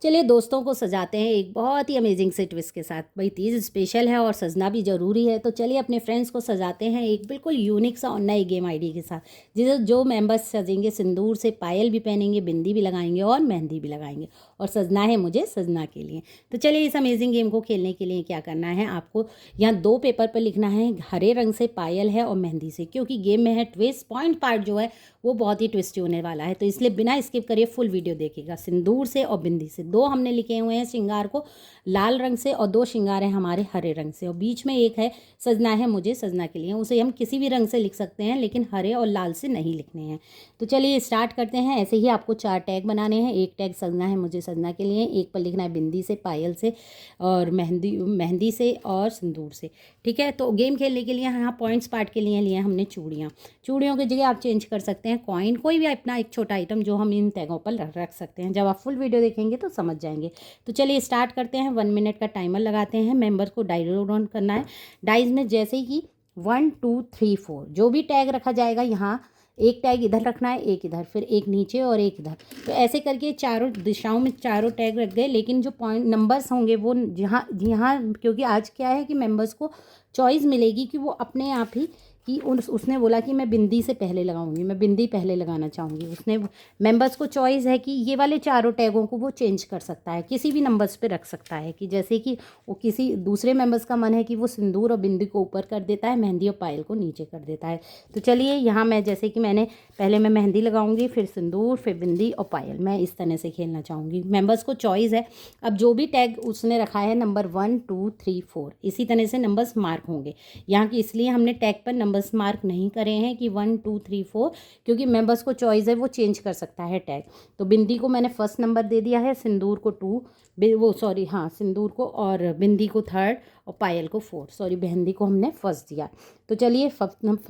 चलिए दोस्तों को सजाते हैं एक बहुत ही अमेजिंग से ट्विस्ट के साथ। भाई तीज स्पेशल है और सजना भी ज़रूरी है, तो चलिए अपने फ्रेंड्स को सजाते हैं एक बिल्कुल यूनिक सा और नई गेम आईडी के साथ। जिसे जो मेंबर्स सजेंगे सिंदूर से पायल भी पहनेंगे, बिंदी भी लगाएंगे और मेहंदी भी लगाएंगे, और सजना है मुझे सजना के लिए। तो चलिए इस अमेजिंग गेम को खेलने के लिए क्या करना है, आपको यहाँ 2 पेपर पर लिखना है। हरे रंग से पायल है और मेहंदी से, क्योंकि गेम में है ट्विस्ट। पॉइंट पार्ट जो है वो बहुत ही ट्विस्टी होने वाला है, तो इसलिए बिना स्किप करिए फुल वीडियो देखिएगा। सिंदूर से और बिंदी से 2 हमने लिखे हुए हैं श्रृंगार को लाल रंग से, और 2 श्रृंगार हैं हमारे हरे रंग से, और बीच में एक है सजना है मुझे सजना के लिए। उसे हम किसी भी रंग से लिख सकते हैं, लेकिन हरे और लाल से नहीं लिखने हैं। तो चलिए स्टार्ट करते हैं। ऐसे ही आपको 4 टैग बनाने हैं। एक टैग सजना है मुझे सजना के लिए, एक पर लिखना है बिंदी से, पायल से और मेहंदी से और सिंदूर से। ठीक है, तो गेम खेलने के लिए यहाँ पॉइंट्स पार्ट के लिए हमने चूड़ियाँ। चूड़ियों की जगह आप चेंज कर सकते हैं कॉइन, कोई भी अपना एक छोटा आइटम जो हम इन टैगों पर रख सकते हैं। जब आप फुल वीडियो देखेंगे तो समझ जाएंगे। तो चलिए स्टार्ट करते हैं। 1 मिनट का टाइमर लगाते हैं। मेंबर्स को डाइज डाउन करना है। डाइज में जैसे कि 1 2 3 4 जो भी टैग रखा जाएगा, यहाँ एक टैग इधर रखना है, एक इधर, फिर एक नीचे और एक इधर। तो ऐसे करके चारों दिशाओं में चारों टैग रख गए, लेकिन जो पॉइंट नंबर्स होंगे वो यहाँ यहाँ, क्योंकि आज क्या है कि मेंबर्स को चॉइस मिलेगी कि वो अपने आप ही कि उसने बोला कि मैं बिंदी से पहले लगाऊंगी, मैं बिंदी पहले लगाना चाहूँगी। उसने मेंबर्स को चॉइस है कि ये वाले चारों टैगों को वो चेंज कर सकता है, किसी भी नंबर्स पे रख सकता है। कि जैसे कि वो किसी दूसरे मेंबर्स का मन है कि वो सिंदूर और बिंदी को ऊपर कर देता है, मेहंदी और पायल को नीचे कर देता है। तो चलिए यहाँ मैं जैसे कि मैंने पहले मैं मेहंदी लगाऊंगी, फिर सिंदूर, फिर बिंदी और पायल, मैं इस तरह से खेलना चाहूँगी। मेंबर्स को चॉइस है। अब जो भी टैग उसने रखा है नंबर 1 2 3 4 इसी तरह से नंबर्स मार्क होंगे यहाँ की, इसलिए हमने टैग पर नंबर्स मार्क नहीं करे हैं कि 1 2 3 4, क्योंकि मेंबर्स को चॉइस है, वो चेंज कर सकता है टैग। तो बिंदी को मैंने फर्स्ट नंबर दे दिया है, सिंदूर को 2, सिंदूर को और बिंदी को 3rd और पायल को 4, मेहंदी को हमने फर्स्ट दिया। तो चलिए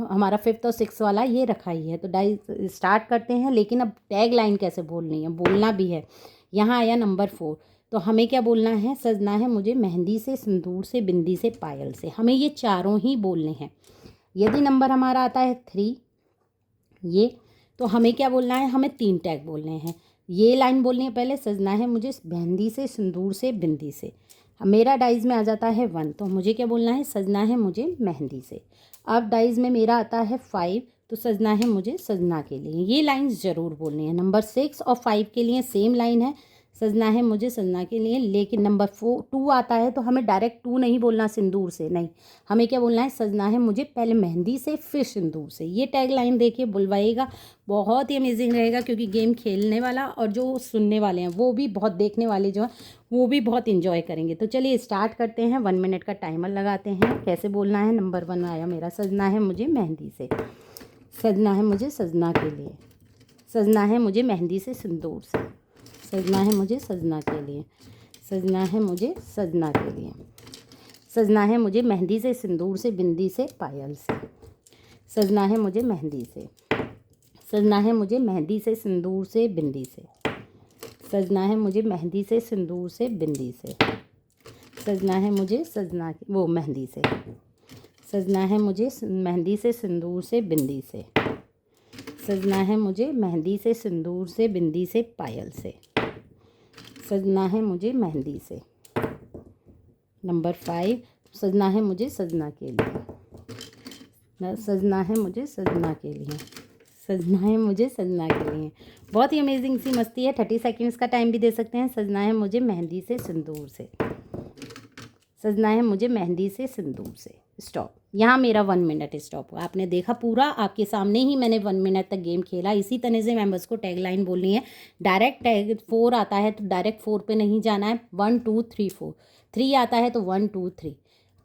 हमारा 5th और 6th वाला ये रखा ही है। तो डाई स्टार्ट करते हैं। लेकिन अब टैग लाइन कैसे बोलनी है, बोलना भी है। यहाँ आया नंबर 4, तो हमें क्या बोलना है, सजना है मुझे मेहंदी से, सिंदूर से, बिंदी से, पायल से। हमें ये चारों ही बोलने हैं। यदि नंबर हमारा आता है 3 ये, तो हमें क्या बोलना है, हमें 3 टैग बोलने हैं। ये लाइन बोलनी है पहले, सजना है मुझे मेहंदी से, सिंदूर से, बिंदी से। मेरा डाइज में आ जाता है 1, तो मुझे क्या बोलना है, सजना है मुझे मेहंदी से। अब डाइज में मेरा आता है 5, तो सजना है मुझे सजना के लिए। ये लाइन्स ज़रूर बोलनी है। नंबर 6 और 5 के लिए सेम लाइन है, सजना है मुझे सजना के लिए। लेकिन नंबर 2 आता है, तो हमें डायरेक्ट 2 नहीं बोलना सिंदूर से, नहीं, हमें क्या बोलना है, सजना है मुझे पहले मेहंदी से फिर सिंदूर से। ये टैग लाइन देखिए बुलवाइएगा, बहुत ही अमेजिंग रहेगा। क्योंकि गेम खेलने वाला और जो सुनने वाले हैं वो भी बहुत, देखने वाले जो हैं वो भी बहुत इंजॉय करेंगे। तो चलिए स्टार्ट करते हैं। 1 मिनट का टाइमर लगाते हैं। कैसे बोलना है, नंबर 1 आया मेरा, सजना है मुझे मेहंदी से, सजना है मुझे सजना के लिए, सजना है मुझे मेहंदी से, सिंदूर से, सजना है मुझे सजना के लिए, सजना है मुझे सजना के लिए, सजना है मुझे मेहंदी से, सिंदूर से, बिंदी से, पायल से, सजना है मुझे मेहंदी से, सजना है मुझे मेहंदी से, सिंदूर से, बिंदी से, सजना है मुझे मेहंदी से, सिंदूर से, बिंदी से, सजना है मुझे मेहंदी से, सजना है मुझे मेहंदी से, सिंदूर से, बिंदी से, सजना है मुझे मेहंदी से, सिंदूर से, बिंदी से, पायल से, सजना है मुझे मेहंदी से। नंबर 5, सजना है मुझे सजना के लिए, सजना है मुझे सजना के लिए, सजना है मुझे सजना के लिए। बहुत ही अमेजिंग सी मस्ती है। 30 सेकेंड्स का टाइम भी दे सकते हैं। सजना है मुझे मेहंदी से, सिंदूर से, सजना है मुझे मेहंदी से, सिंदूर से। स्टॉप। यहाँ मेरा 1 मिनट स्टॉप हुआ। आपने देखा पूरा आपके सामने ही मैंने 1 मिनट तक गेम खेला। इसी तरह से मेंबर्स को टैग लाइन बोलनी है। डायरेक्ट टैग 4 आता है तो डायरेक्ट 4 पे नहीं जाना है। 1 2 3 4, 3 आता है तो 1 2 3,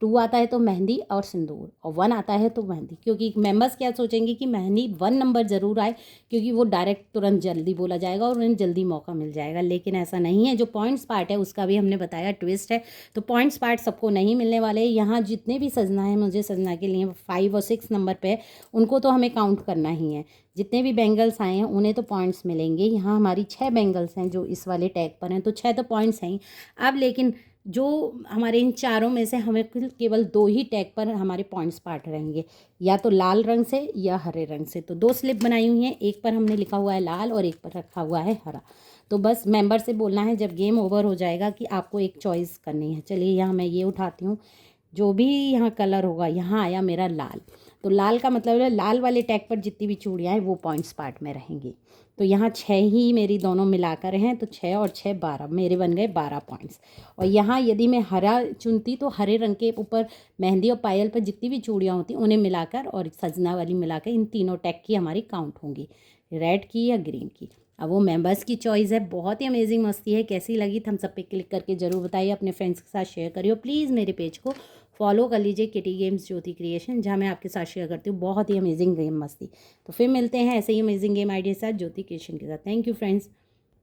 2 आता है तो मेहंदी और सिंदूर, और 1 आता है तो मेहंदी। क्योंकि मेंबर्स क्या सोचेंगे कि मेहंदी 1 नंबर ज़रूर आए, क्योंकि वो डायरेक्ट तुरंत जल्दी बोला जाएगा और उन्हें जल्दी मौका मिल जाएगा। लेकिन ऐसा नहीं है। जो पॉइंट्स पार्ट है उसका भी हमने बताया ट्विस्ट है। तो पॉइंट्स पार्ट सबको नहीं मिलने वाले। यहाँ जितने भी सजना है मुझे सजना के लिए 5 और 6 नंबर पे, उनको तो हमें काउंट करना ही है। जितने भी बेंगल्स आए हैं उन्हें तो पॉइंट्स मिलेंगे। यहाँ हमारी 6 बेंगल्स हैं जो इस वाले टैग पर हैं, तो 6 तो पॉइंट्स हैं ही। अब लेकिन जो हमारे इन चारों में से हमें केवल 2 ही टैग पर हमारे पॉइंट्स पार्ट रहेंगे, या तो लाल रंग से या हरे रंग से। तो 2 स्लिप बनाई हुई हैं, एक पर हमने लिखा हुआ है लाल और एक पर रखा हुआ है हरा। तो बस मेंबर से बोलना है जब गेम ओवर हो जाएगा कि आपको एक चॉइस करनी है। चलिए यहाँ मैं ये उठाती हूँ, जो भी यहाँ कलर होगा, यहाँ आया मेरा लाल, तो लाल का मतलब है लाल वाले टैग पर जितनी भी चूड़ियाँ हैं वो पॉइंट्स पार्ट में रहेंगी। तो यहाँ 6 ही मेरी दोनों मिलाकर हैं, तो 6 और 6 12, मेरे बन गए 12 पॉइंट्स। और यहाँ यदि मैं हरा चुनती तो हरे रंग के ऊपर मेहंदी और पायल पर जितनी भी चूड़ियाँ होती उन्हें मिलाकर और सजना वाली मिलाकर इन तीनों टैग की हमारी काउंट होंगी, रेड की या ग्रीन की। अब वो मेंबर्स की चॉइस है। बहुत ही अमेजिंग मस्ती है। कैसी लगी थम्स अप पे क्लिक करके ज़रूर बताइए, अपने फ्रेंड्स के साथ शेयर करिए। प्लीज़ मेरे पेज को फॉलो कर लीजिए, किटी गेम्स ज्योति क्रिएशन, जहाँ मैं आपके साथ शेयर करती हूँ बहुत ही अमेजिंग गेम मस्ती। तो फिर मिलते हैं ऐसे ही अमेजिंग गेम आइडिया के साथ ज्योति क्रिएशन के साथ। Thank you friends.